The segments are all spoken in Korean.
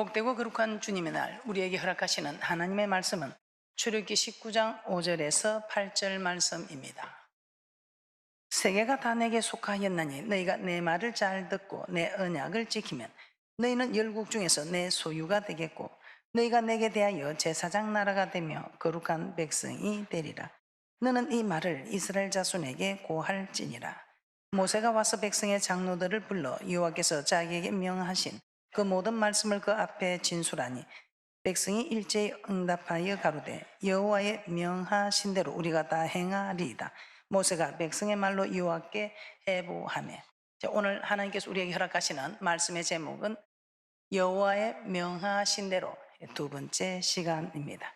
복되고 거룩한 주님의 날, 우리에게 허락하시는 하나님의 말씀은 출애굽기 19장 5절에서 8절 말씀입니다. 세계가 다 내게 속하였나니 너희가 내 말을 잘 듣고 내 언약을 지키면 너희는 열국 중에서 내 소유가 되겠고 너희가 내게 대하여 제사장 나라가 되며 거룩한 백성이 되리라. 너는 이 말을 이스라엘 자손에게 고할지니라. 모세가 와서 백성의 장로들을 불러 여호와께서 자기에게 명하신 그 모든 말씀을 그 앞에 진술하니 백성이 일제히 응답하여 가로되 여호와의 명하신 대로 우리가 다 행하리이다. 모세가 백성의 말로 여호와께 해보하며. 오늘 하나님께서 우리에게 허락하시는 말씀의 제목은 여호와의 명하신 대로, 두 번째 시간입니다.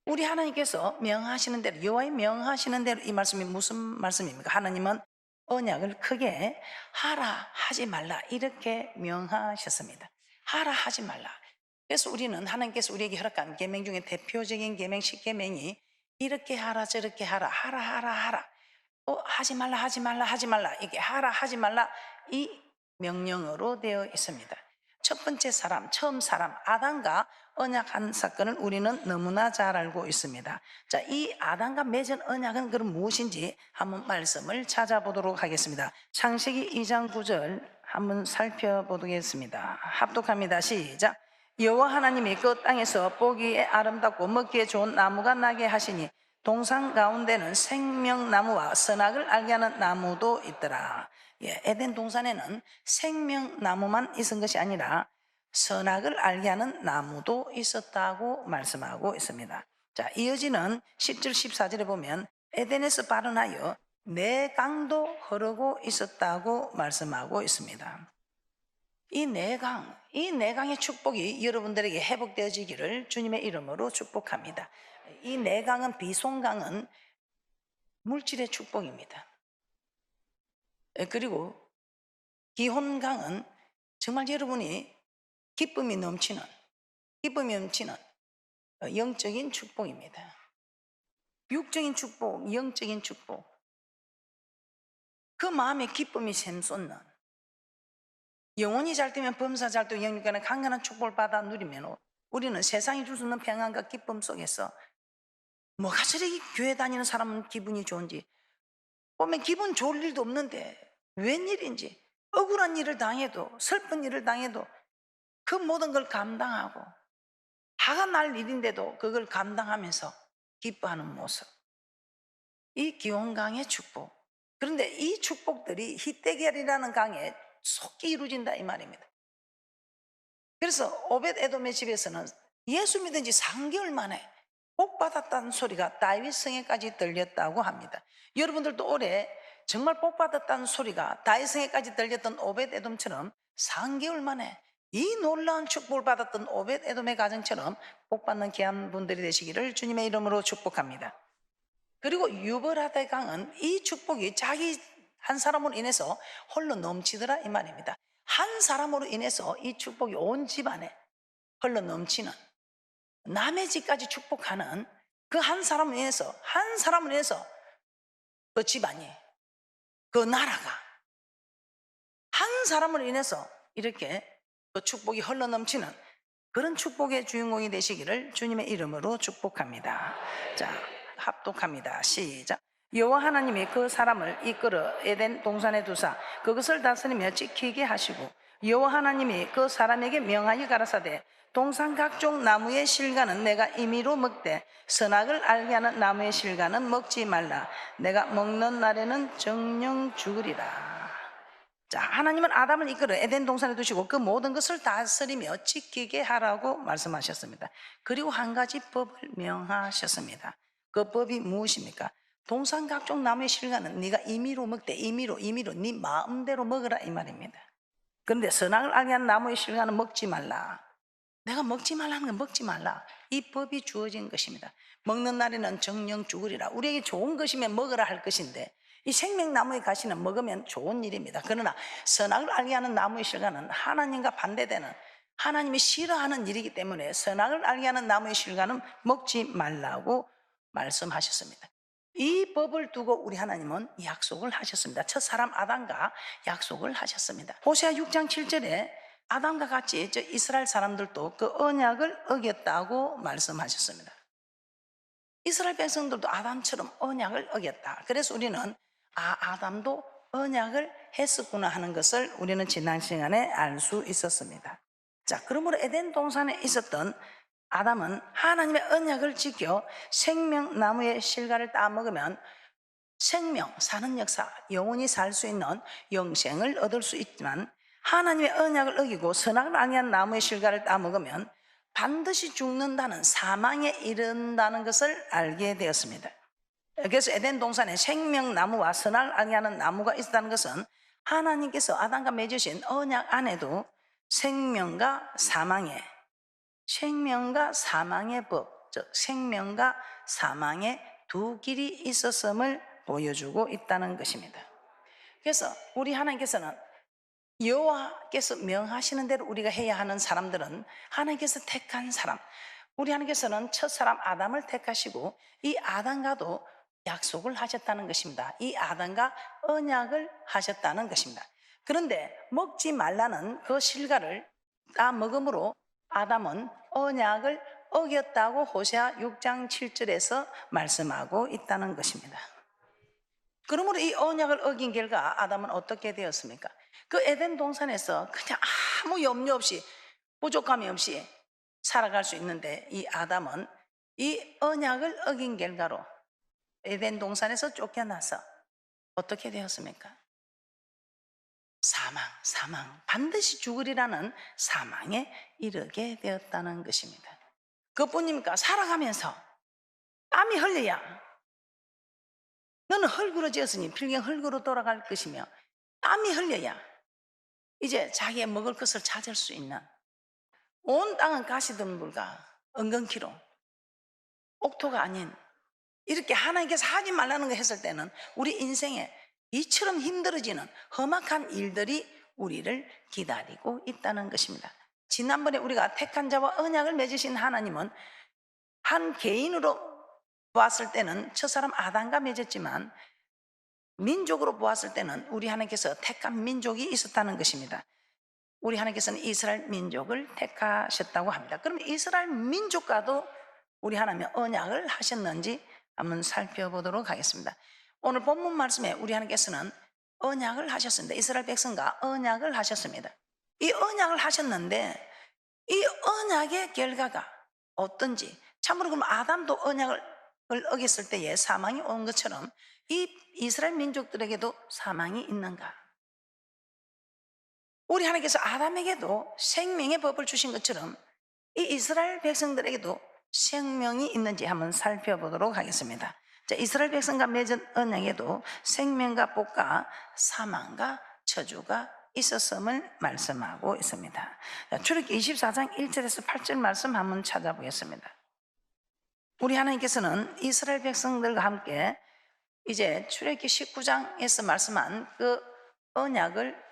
우리 하나님께서 명하시는 대로, 여호와의 명하시는 대로, 이 말씀이 무슨 말씀입니까? 하나님은 언약을 크게 하라 하지 말라 이렇게 명하셨습니다. 하라 하지 말라. 그래서 우리는 하나님께서 우리에게 허락한 계명 중에 대표적인 계명 10계명이 이렇게 하라 저렇게 하라 하라 하라 하라 하지 말라 하지 말라 하지 말라 이게 하라 하지 말라 이 명령어로 되어 있습니다. 첫 번째 사람, 처음 사람 아담과 언약한 사건을 우리는 너무나 잘 알고 있습니다. 자, 이 아담과 맺은 언약은 그럼 무엇인지 한번 말씀을 찾아보도록 하겠습니다. 창세기 2장 9절 한번 살펴보겠습니다. 합독합니다. 시작. 여호와 하나님이 그 땅에서 보기에 아름답고 먹기에 좋은 나무가 나게 하시니 동산 가운데는 생명나무와 선악을 알게 하는 나무도 있더라. 에덴 동산에는 생명나무만 있은 것이 아니라 선악을 알게 하는 나무도 있었다고 말씀하고 있습니다. 자, 이어지는 10절 14절에 보면 에덴에서 발원하여 네 강도 흐르고 있었다고 말씀하고 있습니다. 이 네 강의 축복이 여러분들에게 회복되어지기를 주님의 이름으로 축복합니다. 이 네 강은, 비송강은 물질의 축복입니다. 그리고 기혼강은 정말 여러분이 기쁨이 넘치는 영적인 축복입니다. 육적인 축복, 영적인 축복, 그 마음에 기쁨이 샘솟는, 영혼이 잘 되면 범사 잘 되고 영육간에 강건한 축복을 받아 누리면 우리는 세상이 줄 수 없는 평안과 기쁨 속에서 뭐가 저렇게 교회 다니는 사람은 기분이 좋은지, 보면 기분 좋을 일도 없는데 웬일인지 억울한 일을 당해도 슬픈 일을 당해도 그 모든 걸 감당하고 화가 날 일인데도 그걸 감당하면서 기뻐하는 모습, 이 기혼강의 축복. 그런데 이 축복들이 히데겔이라는 강에 속히 이루어진다 이 말입니다. 그래서 오벳 에돔의 집에서는 예수 믿은 지 3개월 만에 복 받았다는 소리가 다윗 성에까지 들렸다고 합니다. 여러분들도 올해 정말 복 받았다는 소리가 다윗 성에까지 들렸던 오벳 에돔처럼 3개월 만에 이 놀라운 축복을 받았던 오벳 에돔의 가정처럼 복 받는 귀한 분들이 되시기를 주님의 이름으로 축복합니다. 그리고 유브라데 강은 이 축복이 자기 한 사람으로 인해서 홀로 넘치더라 이 말입니다. 한 사람으로 인해서 이 축복이 온 집안에 흘러 넘치는, 남의 집까지 축복하는 그 한 사람으로 인해서 그 집안이, 그 나라가 한 사람으로 인해서 이렇게 그 축복이 흘러 넘치는 그런 축복의 주인공이 되시기를 주님의 이름으로 축복합니다. 자, 합독합니다. 시작. 여호와 하나님이 그 사람을 이끌어 에덴 동산에 두사 그것을 다스리며 지키게 하시고 여호와 하나님이 그 사람에게 명하여 가라사대 동산 각종 나무의 실과는 내가 임의로 먹되 선악을 알게 하는 나무의 실과는 먹지 말라. 내가 먹는 날에는 정령 죽으리라. 자, 하나님은 아담을 이끌어 에덴 동산에 두시고 그 모든 것을 다스리며 지키게 하라고 말씀하셨습니다. 그리고 한 가지 법을 명하셨습니다. 그 법이 무엇입니까? 동산 각종 나무의 실과는 네가 임의로 먹되, 임의로 네 마음대로 먹으라 이 말입니다. 그런데 선악을 알게 하는 나무의 실과는 먹지 말라. 내가 먹지 말라는 건 먹지 말라, 이 법이 주어진 것입니다. 먹는 날에는 정령 죽으리라. 우리에게 좋은 것이면 먹으라 할 것인데 이 생명나무의 가시는 먹으면 좋은 일입니다. 그러나 선악을 알게 하는 나무의 실과는 하나님과 반대되는, 하나님이 싫어하는 일이기 때문에 선악을 알게 하는 나무의 실과는 먹지 말라고 말씀하셨습니다. 이 법을 두고 우리 하나님은 약속을 하셨습니다. 첫 사람 아담과 약속을 하셨습니다. 호세아 6장 7절에 아담과 같이 저 이스라엘 사람들도 그 언약을 어겼다고 말씀하셨습니다. 이스라엘 백성들도 아담처럼 언약을 어겼다. 그래서 우리는 아담도 언약을 했었구나 하는 것을 우리는 지난 시간에 알 수 있었습니다. 자, 그러므로 에덴 동산에 있었던 아담은 하나님의 언약을 지켜 생명나무의 실과를 따먹으면 생명, 사는 역사, 영원히 살 수 있는 영생을 얻을 수 있지만, 하나님의 언약을 어기고 선악을 아니한 나무의 실과를 따먹으면 반드시 죽는다는 사망에 이른다는 것을 알게 되었습니다. 그래서 에덴 동산에 생명나무와 선악을 아니하는 나무가 있다는 것은 하나님께서 아담과 맺으신 언약 안에도 생명과 사망의 법, 즉 생명과 사망의 두 길이 있었음을 보여주고 있다는 것입니다. 그래서 우리 하나님께서는 여호와께서 명하시는 대로 우리가 해야 하는 사람들은 하나님께서 택한 사람, 우리 하나님께서는 첫사람 아담을 택하시고 이 아담과도 약속을 하셨다는 것입니다. 이 아담과 언약을 하셨다는 것입니다. 그런데 먹지 말라는 그 실과를 다 먹음으로 아담은 언약을 어겼다고 호세아 6장 7절에서 말씀하고 있다는 것입니다. 그러므로 이 언약을 어긴 결과 아담은 어떻게 되었습니까? 그 에덴 동산에서 그냥 아무 염려 없이 부족함이 없이 살아갈 수 있는데, 이 아담은 이 언약을 어긴 결과로 에덴 동산에서 쫓겨나서 어떻게 되었습니까? 사망, 반드시 죽으리라는 사망에 이르게 되었다는 것입니다. 그뿐입니까? 살아가면서 땀이 흘려야, 너는 흙으로 지었으니 필경 흙으로 돌아갈 것이며, 땀이 흘려야 이제 자기의 먹을 것을 찾을 수 있는, 온 땅은 가시덤불과 엉겅퀴로 옥토가 아닌, 이렇게 하나님께서 하지 말라는 거 했을 때는 우리 인생에 이처럼 힘들어지는 험악한 일들이 우리를 기다리고 있다는 것입니다. 지난번에 우리가 택한 자와 언약을 맺으신 하나님은 한 개인으로 보았을 때는 첫사람 아담과 맺었지만, 민족으로 보았을 때는 우리 하나님께서 택한 민족이 있었다는 것입니다. 우리 하나님께서는 이스라엘 민족을 택하셨다고 합니다. 그럼 이스라엘 민족과도 우리 하나님의 언약을 하셨는지 한번 살펴보도록 하겠습니다. 오늘 본문 말씀에 우리 하나님께서는 언약을 하셨습니다. 이스라엘 백성과 언약을 하셨습니다. 이 언약을 하셨는데 이 언약의 결과가 어떤지, 참으로 그럼 아담도 언약을 어겼을 때에 사망이 온 것처럼 이 이스라엘 민족들에게도 사망이 있는가? 우리 하나님께서 아담에게도 생명의 법을 주신 것처럼 이 이스라엘 백성들에게도 생명이 있는지 한번 살펴보도록 하겠습니다. 자, 이스라엘 백성과 맺은 언약에도 생명과 복과 사망과 저주가 있었음을 말씀하고 있습니다. 자, 출애굽기 24장 1절에서 8절 말씀 한번 찾아보겠습니다. 우리 하나님께서는 이스라엘 백성들과 함께 이제 출애굽기 19장에서 말씀한 그 언약을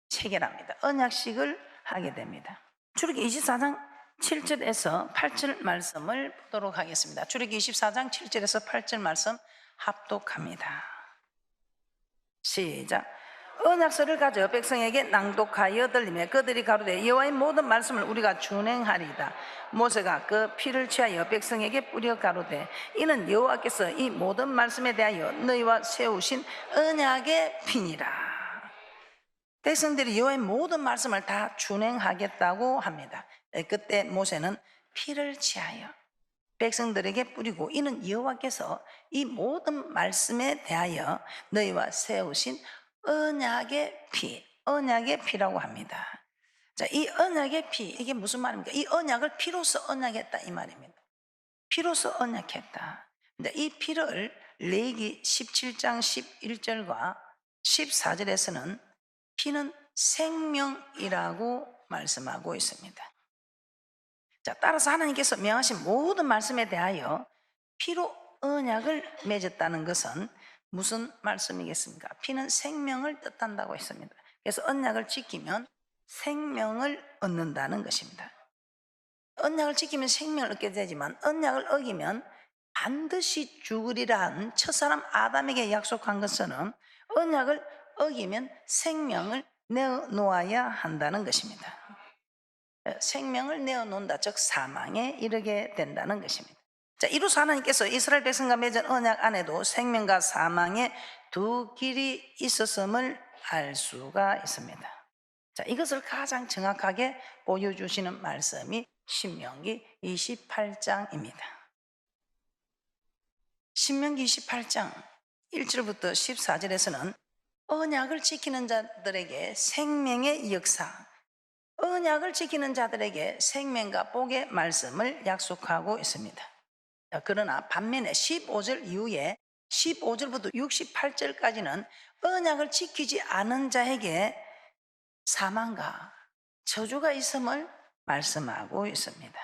체결합니다. 언약식을 하게 됩니다. 출애굽기 24장 7절에서 8절 말씀을 보도록 하겠습니다. 출애굽기 24장 7절에서 8절 말씀 합독합니다. 시작. 언약서를 가져 백성에게 낭독하여 들리며 그들이 가로되 여호와의 모든 말씀을 우리가 준행하리이다. 모세가 그 피를 취하여 백성에게 뿌려 가로되 이는 여호와께서 이 모든 말씀에 대하여 너희와 세우신 언약의 피니라. 백성들이 여호와의 모든 말씀을 다 준행하겠다고 합니다. 그때 모세는 피를 취하여 백성들에게 뿌리고 이는 여호와께서 이 모든 말씀에 대하여 너희와 세우신 언약의 피라고 합니다. 자, 이 언약의 피, 이게 무슨 말입니까? 이 언약을 피로써 언약했다 이 말입니다. 피로써 언약했다. 근데 이 피를 레위기 17장 11절과 14절에서는 피는 생명이라고 말씀하고 있습니다. 자, 따라서 하나님께서 명하신 모든 말씀에 대하여 피로 언약을 맺었다는 것은 무슨 말씀이겠습니까? 피는 생명을 뜻한다고 했습니다. 그래서 언약을 지키면 생명을 얻는다는 것입니다. 언약을 지키면 생명을 얻게 되지만 언약을 어기면 반드시 죽으리라는 첫사람 아담에게 약속한 것처럼 언약을 어기면 생명을 내어놓아야 한다는 것입니다. 생명을 내어놓는다, 즉 사망에 이르게 된다는 것입니다. 자, 이로써 하나님께서 이스라엘 백성과 맺은 언약 안에도 생명과 사망의 두 길이 있었음을 알 수가 있습니다. 자, 이것을 가장 정확하게 보여주시는 말씀이 신명기 28장입니다. 신명기 28장 1절부터 14절에서는 언약을 지키는 자들에게 생명의 역사, 언약을 지키는 자들에게 생명과 복의 말씀을 약속하고 있습니다. 그러나 반면에 15절 이후에 15절부터 68절까지는 언약을 지키지 않은 자에게 사망과 저주가 있음을 말씀하고 있습니다.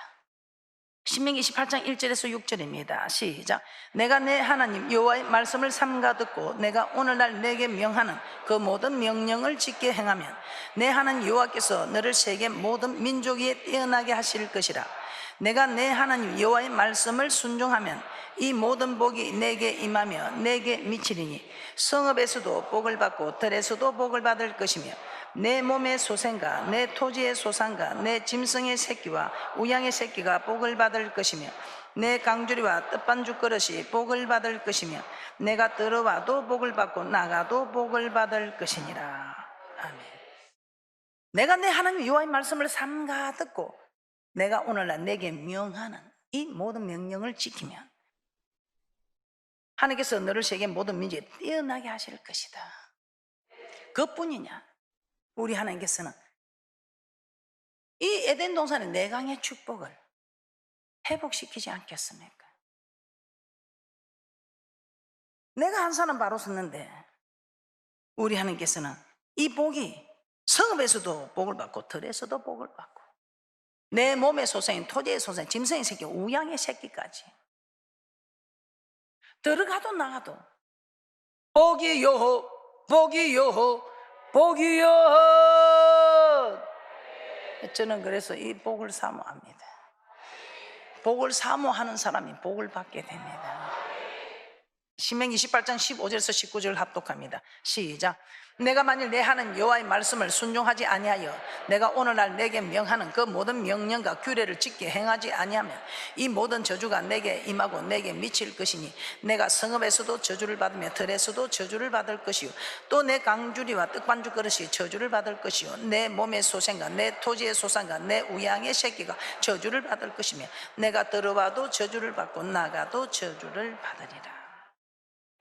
신명기 28장 1절에서 6절입니다. 시작. 내가 내 하나님 여호와의 말씀을 삼가 듣고 내가 오늘날 내게 명하는 그 모든 명령을 지켜 행하면 내 하나님 여호와께서 너를 세계 모든 민족 위에 뛰어나게 하실 것이라. 내가 내 하나님 여호와의 말씀을 순종하면 이 모든 복이 내게 임하며 내게 미치리니 성읍에서도 복을 받고 들에서도 복을 받을 것이며 내 몸의 소생과 내 토지의 소산과 내 짐승의 새끼와 우양의 새끼가 복을 받을 것이며 내 강주리와 뜻반죽 그릇이 복을 받을 것이며 내가 들어와도 복을 받고 나가도 복을 받을 것이니라. 아멘. 내가 내 하나님 여호와의 말씀을 삼가 듣고 내가 오늘날 내게 명하는 이 모든 명령을 지키면 하나님께서 너를 세계 모든 민족에 뛰어나게 하실 것이다. 그뿐이냐? 우리 하나님께서는 이 에덴 동산의 내강의 축복을 회복시키지 않겠습니까? 내가 한 사람 바로 섰는데 우리 하나님께서는 이 복이 성읍에서도 복을 받고 들에서도 복을 받고 내 몸의 소생인 토지의 소생, 짐승의 새끼, 우양의 새끼까지 들어가도 나가도 복이요 복이요 복이요. 저는 그래서 이 복을 사모합니다. 복을 사모하는 사람이 복을 받게 됩니다. 신명기 28장 15절에서 19절 합독합니다. 시작. 내가 만일 내 하나님 여호와의 말씀을 순종하지 아니하여 내가 오늘날 내게 명하는 그 모든 명령과 규례를 지켜 행하지 아니하면 이 모든 저주가 내게 임하고 내게 미칠 것이니 내가 성읍에서도 저주를 받으며 들에서도 저주를 받을 것이요 또 내 강주리와 떡반죽 그릇이 저주를 받을 것이요 내 몸의 소생과 내 토지의 소산과 내 우양의 새끼가 저주를 받을 것이며 내가 들어와도 저주를 받고 나가도 저주를 받으리라.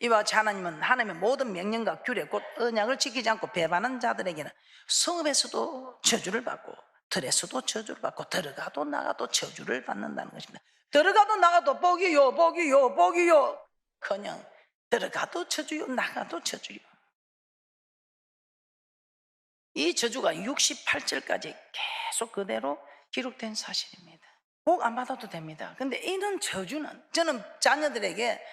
이와 같이 하나님은 하나님의 모든 명령과 규례 곧 언약을 지키지 않고 배반하는 자들에게는 성읍에서도 저주를 받고 들에서도 저주를 받고 들어가도 나가도 저주를 받는다는 것입니다. 들어가도 나가도 복이요 복이요 복이요. 그냥 들어가도 저주요 나가도 저주요. 이 저주가 68절까지 계속 그대로 기록된 사실입니다. 복 안 받아도 됩니다. 근데 이런 저주는 저는 자녀들에게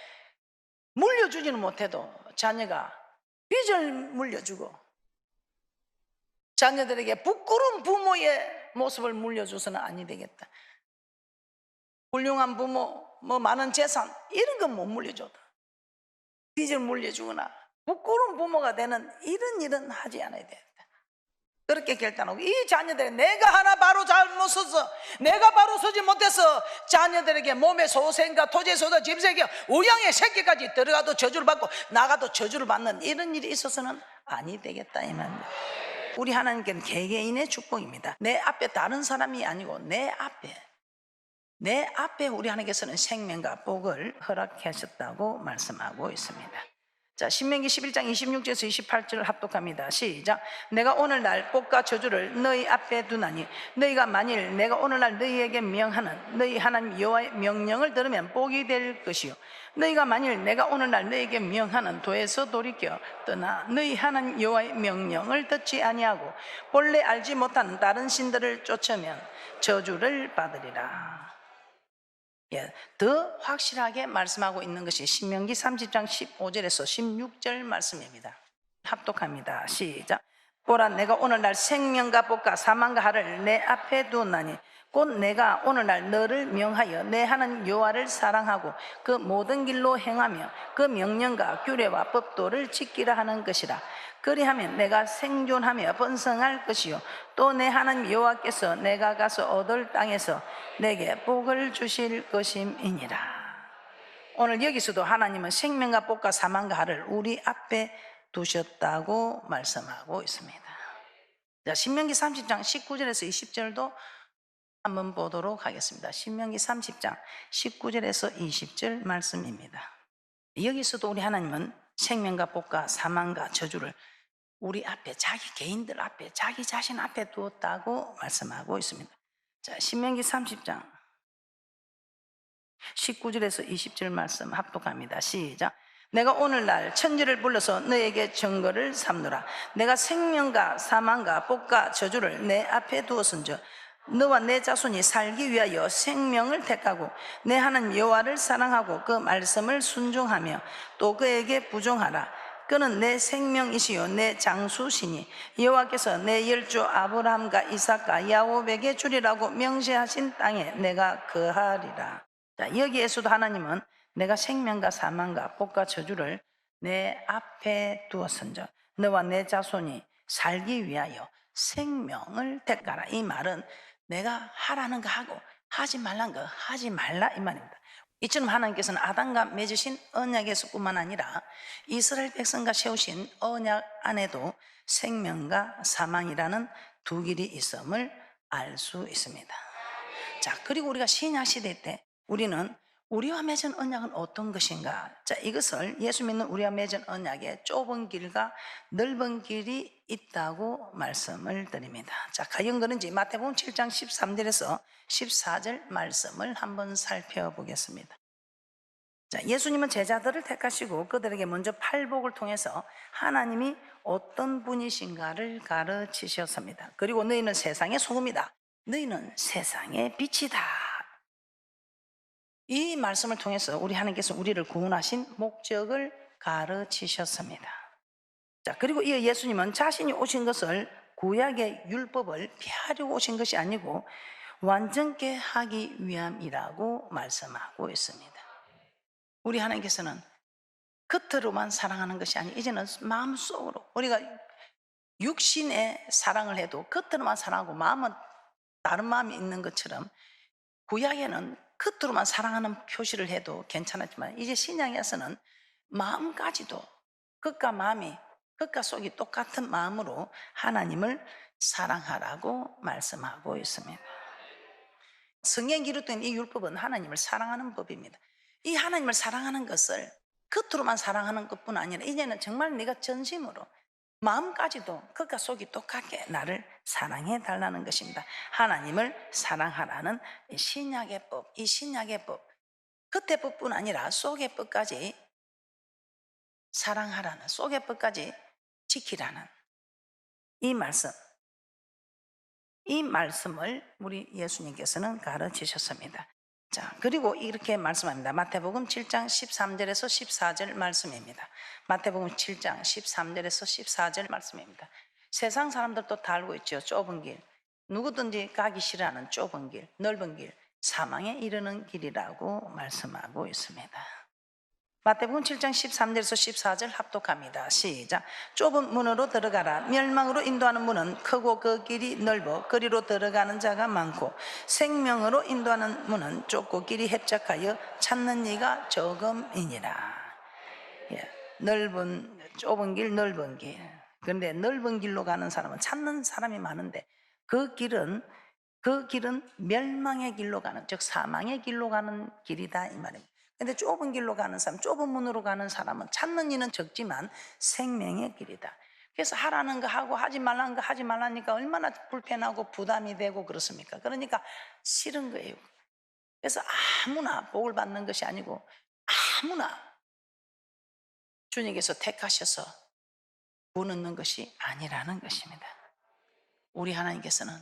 물려주지는 못해도 자녀가 빚을 물려주고 자녀들에게 부끄러운 부모의 모습을 물려줘서는 아니 되겠다. 훌륭한 부모, 많은 재산 이런 건 못 물려줘도 빚을 물려주거나 부끄러운 부모가 되는 이런 일은 하지 않아야 된다. 그렇게 결단하고 이 자녀들이 내가 하나 바로 잘못 서서 내가 바로 서지 못해서 자녀들에게 몸의 소생과 토지의 소자 짐승에게 우양의 새끼까지 들어가도 저주를 받고 나가도 저주를 받는 이런 일이 있어서는 아니 되겠다 이 말입니다. 우리 하나님께는 개개인의 축복입니다. 내 앞에 다른 사람이 아니고 내 앞에 우리 하나님께서는 생명과 복을 허락하셨다고 말씀하고 있습니다. 자, 신명기 11장 26절에서 28절을 합독합니다. 시작. 내가 오늘날 복과 저주를 너희 앞에 두나니 너희가 만일 내가 오늘날 너희에게 명하는 너희 하나님 여호와의 명령을 들으면 복이 될 것이요 너희가 만일 내가 오늘날 너희에게 명하는 도에서 돌이켜 떠나 너희 하나님 여호와의 명령을 듣지 아니하고 본래 알지 못하는 다른 신들을 쫓으면 저주를 받으리라. 더 확실하게 말씀하고 있는 것이 신명기 30장 15절에서 16절 말씀입니다. 합독합니다. 시작. 보라 내가 오늘날 생명과 복과 사망과 하를 내 앞에 두었나니 곧 내가 오늘날 너를 명하여 내 하나님 여호와를 사랑하고 그 모든 길로 행하며 그 명령과 규례와 법도를 지키라 하는 것이라. 그리하면 내가 생존하며 번성할 것이요 또 내 하나님 여호와께서 내가 가서 얻을 땅에서 내게 복을 주실 것임이니라. 오늘 여기서도 하나님은 생명과 복과 사망과 하를 우리 앞에 두셨다고 말씀하고 있습니다. 자, 신명기 30장 19절에서 20절도 한번 보도록 하겠습니다. 신명기 30장 19절에서 20절 말씀입니다. 여기서도 우리 하나님은 생명과 복과 사망과 저주를 우리 앞에, 자기 개인들 앞에, 자기 자신 앞에 두었다고 말씀하고 있습니다. 자, 신명기 30장 19절에서 20절 말씀 합독합니다. 시작. 내가 오늘날 천지를 불러서 너에게 증거를 삼노라. 내가 생명과 사망과 복과 저주를 내 앞에 두었은즉 너와 내 자손이 살기 위하여 생명을 택하고 내 하나님 여호와를 사랑하고 그 말씀을 순종하며 또 그에게 부종하라. 그는 내 생명이시요 내 장수시니 여호와께서 내 열조 아브라함과 이삭과 야곱에게 주리라고 명세하신 땅에 내가 거하리라. 자, 여기에서도 하나님은 내가 생명과 사망과 복과 저주를 내 앞에 두었은즉 너와 내 자손이 살기 위하여 생명을 택하라. 이 말은 내가 하라는 거 하고 하지 말라는 거 하지 말라 이 말입니다. 이처럼 하나님께서는 아담과 맺으신 언약에서뿐만 아니라 이스라엘 백성과 세우신 언약 안에도 생명과 사망이라는 두 길이 있음을 알 수 있습니다. 자, 그리고 우리가 신약 시대 때 우리는 우리와 맺은 언약은 어떤 것인가? 자, 이것을 예수 믿는 우리와 맺은 언약에 좁은 길과 넓은 길이 있다고 말씀을 드립니다. 자, 과연 그런지 마태복음 7장 13절에서 14절 말씀을 한번 살펴보겠습니다. 자, 예수님은 제자들을 택하시고 그들에게 먼저 팔복을 통해서 하나님이 어떤 분이신가를 가르치셨습니다. 그리고 너희는 세상의 소금이다. 너희는 세상의 빛이다. 이 말씀을 통해서 우리 하나님께서 우리를 구원하신 목적을 가르치셨습니다. 자, 그리고 이어 예수님은 자신이 오신 것을 구약의 율법을 폐하려고 오신 것이 아니고 완전케 하기 위함이라고 말씀하고 있습니다. 우리 하나님께서는 겉으로만 사랑하는 것이 아니고 이제는 마음속으로, 우리가 육신의 사랑을 해도 겉으로만 사랑하고 마음은 다른 마음이 있는 것처럼 구약에는 겉으로만 사랑하는 표시를 해도 괜찮았지만 이제 신약에서는 마음까지도 겉과 마음이, 겉과 속이 똑같은 마음으로 하나님을 사랑하라고 말씀하고 있습니다. 성경에 기록된 이 율법은 하나님을 사랑하는 법입니다. 이 하나님을 사랑하는 것을 겉으로만 사랑하는 것뿐 아니라 이제는 정말 내가 전심으로 마음까지도 겉과 속이 똑같게 나를 사랑해 달라는 것입니다. 하나님을 사랑하라는 신약의 법, 이 신약의 법, 겉의 법뿐 아니라 속의 법까지 사랑하라는, 속의 법까지 지키라는 이 말씀, 이 말씀을 우리 예수님께서는 가르치셨습니다. 자, 그리고 이렇게 말씀합니다. 마태복음 7장 13절에서 14절 말씀입니다. 마태복음 7장 13절에서 14절 말씀입니다. 세상 사람들도 다 알고 있죠. 좁은 길, 누구든지 가기 싫어하는 좁은 길, 넓은 길, 사망에 이르는 길이라고 말씀하고 있습니다. 마태복음 7장 13절에서 14절 합독합니다. 시작. 좁은 문으로 들어가라. 멸망으로 인도하는 문은 크고 그 길이 넓어 그리로 들어가는 자가 많고 생명으로 인도하는 문은 좁고 길이 협착하여 찾는 이가 적음이니라. 좁은 길, 넓은 길. 그런데 넓은 길로 가는 사람은 찾는 사람이 많은데 그 길은 멸망의 길로 가는, 즉 사망의 길로 가는 길이다 이 말입니다. 근데 좁은 길로 가는 사람, 좁은 문으로 가는 사람은 찾는 이는 적지만 생명의 길이다. 그래서 하라는 거 하고 하지 말라는 거 하지 말라니까 얼마나 불편하고 부담이 되고 그렇습니까? 그러니까 싫은 거예요. 그래서 아무나 복을 받는 것이 아니고 아무나 주님께서 택하셔서 구원 얻는 것이 아니라는 것입니다. 우리 하나님께서는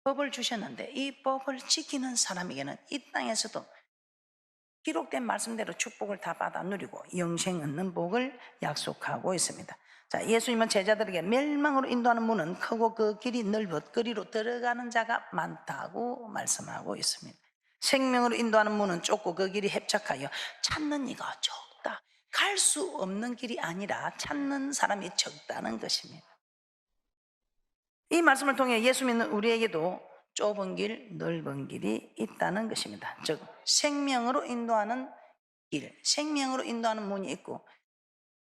법을 주셨는데 이 법을 지키는 사람에게는 이 땅에서도 기록된 말씀대로 축복을 다 받아 누리고 영생 얻는 복을 약속하고 있습니다. 자, 예수님은 제자들에게 멸망으로 인도하는 문은 크고 그 길이 넓어 그리로 들어가는 자가 많다고 말씀하고 있습니다. 생명으로 인도하는 문은 좁고 그 길이 협착하여 찾는 이가 적다. 갈 수 없는 길이 아니라 찾는 사람이 적다는 것입니다. 이 말씀을 통해 예수 믿는 우리에게도 좁은 길, 넓은 길이 있다는 것입니다. 즉 생명으로 인도하는 길, 생명으로 인도하는 문이 있고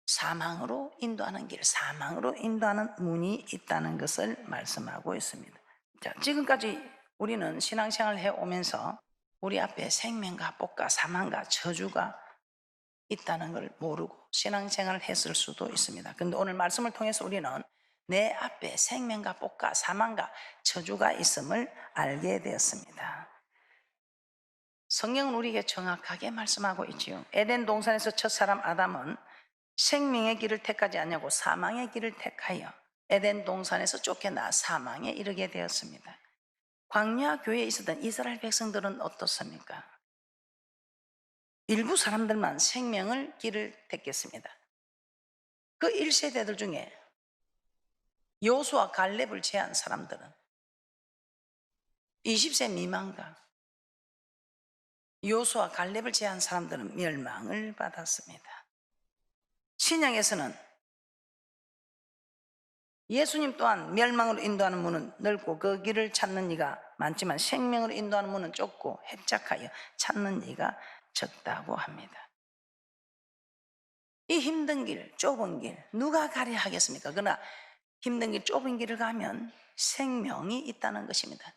사망으로 인도하는 길, 사망으로 인도하는 문이 있다는 것을 말씀하고 있습니다. 자, 지금까지 우리는 신앙생활을 해오면서 우리 앞에 생명과 복과 사망과 저주가 있다는 걸 모르고 신앙생활을 했을 수도 있습니다. 그런데 오늘 말씀을 통해서 우리는 내 앞에 생명과 복과 사망과 저주가 있음을 알게 되었습니다. 성경은 우리에게 정확하게 말씀하고 있지요. 에덴 동산에서 첫사람 아담은 생명의 길을 택하지 않냐고 사망의 길을 택하여 에덴 동산에서 쫓겨나 사망에 이르게 되었습니다. 광야 교회에 있었던 이스라엘 백성들은 어떻습니까? 일부 사람들만 생명을 길을 택했습니다. 그 1세대들 중에 여호수아 갈렙을 제한 사람들은 20세 미만과 여호수아 갈렙을 제한 사람들은 멸망을 받았습니다. 신약에서는 예수님 또한 멸망으로 인도하는 문은 넓고 그 길을 찾는 이가 많지만 생명으로 인도하는 문은 좁고 협착하여 찾는 이가 적다고 합니다. 이 힘든 길, 좁은 길 누가 가려 하겠습니까? 그러나 힘든 길, 좁은 길을 가면 생명이 있다는 것입니다.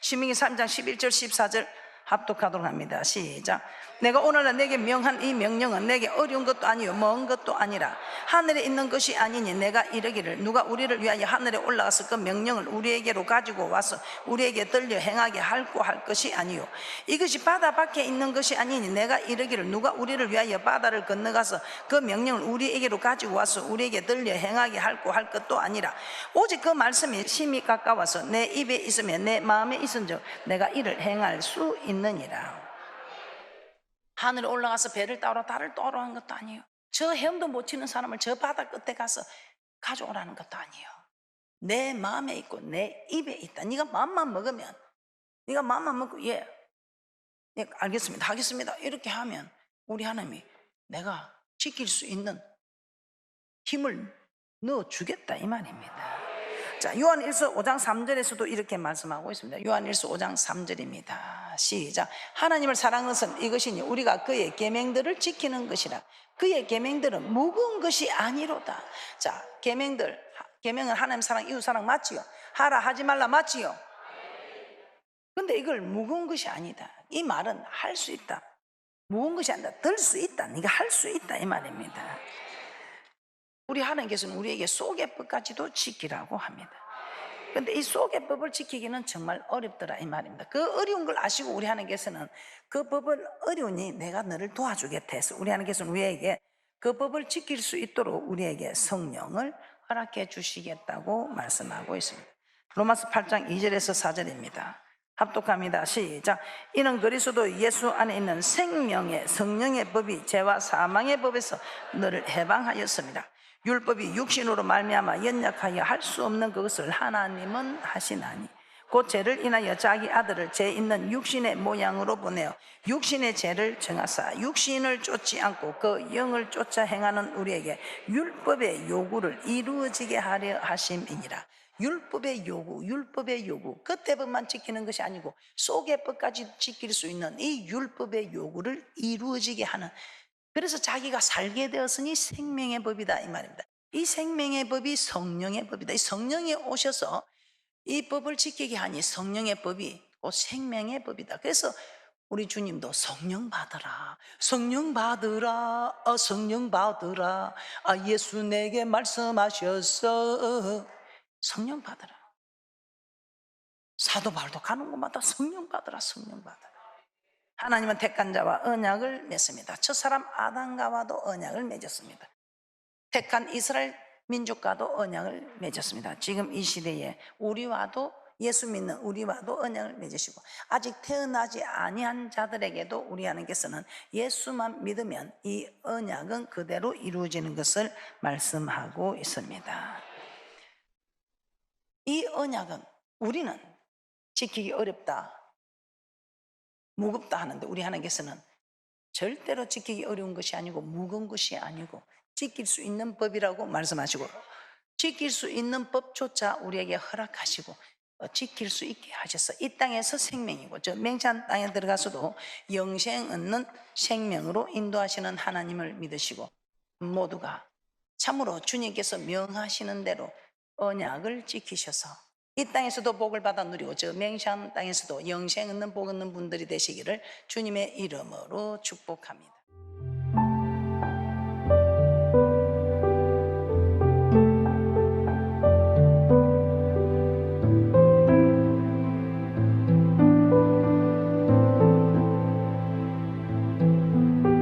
신명기 3장 11절 14절 합독하도록 합니다. 시작. 내가 오늘날 내게 명한 이 명령은 내게 어려운 것도 아니요 먼 것도 아니라 하늘에 있는 것이 아니니 내가 이르기를 누가 우리를 위하여 하늘에 올라가서 그 명령을 우리에게로 가지고 와서 우리에게 들려 행하게 할고 할 것이 아니요 이것이 바다 밖에 있는 것이 아니니 내가 이르기를 누가 우리를 위하여 바다를 건너가서 그 명령을 우리에게로 가지고 와서 우리에게 들려 행하게 할고 할 것도 아니라 오직 그 말씀이 심히 가까워서 내 입에 있으며 내 마음에 있은즉 내가 이를 행할 수 있느니라. 하늘에 올라가서 배를 따러 달을 떠러 한 것도 아니에요. 저 헤엄도 못 치는 사람을 저 바다 끝에 가서 가져오라는 것도 아니에요. 내 마음에 있고 내 입에 있다. 네가 마음만 먹으면, 네가 마음만 먹고 예 알겠습니다 하겠습니다 이렇게 하면 우리 하나님이 내가 지킬 수 있는 힘을 넣어주겠다 이 말입니다. 자, 요한일서 5장 3절에서도 이렇게 말씀하고 있습니다. 요한일서 5장 3절입니다. 시작. 하나님을 사랑하는 것은 이것이니 우리가 그의 계명들을 지키는 것이라. 그의 계명들은 무거운 것이 아니로다. 자, 계명은 하나님 사랑, 이웃 사랑 맞지요? 하라 하지 말라 맞지요? 근데 이걸 무거운 것이 아니다. 이 말은 할 수 있다. 무거운 것이 아니다. 들 수 있다. 네가 할 수 있다 이 말입니다. 우리 하나님께서는 우리에게 소개법까지도 지키라고 합니다. 그런데 이 소개법을 지키기는 정말 어렵더라 이 말입니다. 그 어려운 걸 아시고 우리 하나님께서는 그 법을 어려우니 내가 너를 도와주겠다 해서 우리 하나님께서는 우리에게 그 법을 지킬 수 있도록 우리에게 성령을 허락해 주시겠다고 말씀하고 있습니다. 로마서 8장 2절에서 4절입니다. 합독합니다. 시작. 이는 그리스도 예수 안에 있는 생명의 성령의 법이 죄와 사망의 법에서 너를 해방하였습니다. 율법이 육신으로 말미암아 연약하여 할 수 없는 그것을 하나님은 하시나니 곧 죄를 인하여 자기 아들을 죄 있는 육신의 모양으로 보내어 육신의 죄를 정하사 육신을 쫓지 않고 그 영을 쫓아 행하는 우리에게 율법의 요구를 이루어지게 하려 하심이니라. 율법의 요구 그때법만 지키는 것이 아니고 소개법까지 지킬 수 있는 이 율법의 요구를 이루어지게 하는, 그래서 자기가 살게 되었으니 생명의 법이다 이 말입니다. 이 생명의 법이 성령의 법이다. 이 성령이 오셔서 이 법을 지키게 하니 성령의 법이 곧 생명의 법이다. 그래서 우리 주님도 성령 받으라, 성령 받으라, 성령 받으라. 예수 내게 말씀하셨어. 성령 받으라. 사도 바울도 가는 곳마다 성령 받으라, 성령 받으라. 하나님은 택한 자와 언약을 맺습니다. 첫사람 아담과도 언약을 맺었습니다. 택한 이스라엘 민족과도 언약을 맺었습니다. 지금 이 시대에 우리와도 예수 믿는 우리와도 언약을 맺으시고 아직 태어나지 아니한 자들에게도 우리 하나님께서는 예수만 믿으면 이 언약은 그대로 이루어지는 것을 말씀하고 있습니다. 이 언약은 우리는 지키기 어렵다, 무겁다 하는데 우리 하나님께서는 절대로 지키기 어려운 것이 아니고 무거운 것이 아니고 지킬 수 있는 법이라고 말씀하시고 지킬 수 있는 법조차 우리에게 허락하시고 지킬 수 있게 하셔서 이 땅에서 생명이고 저 맹찬 땅에 들어가서도 영생 얻는 생명으로 인도하시는 하나님을 믿으시고 모두가 참으로 주님께서 명하시는 대로 언약을 지키셔서 이 땅에서도 복을 받아 누리고 저 맹찬 땅에서도 영생 얻는 복 얻는 분들이 되시기를 주님의 이름으로 축복합니다.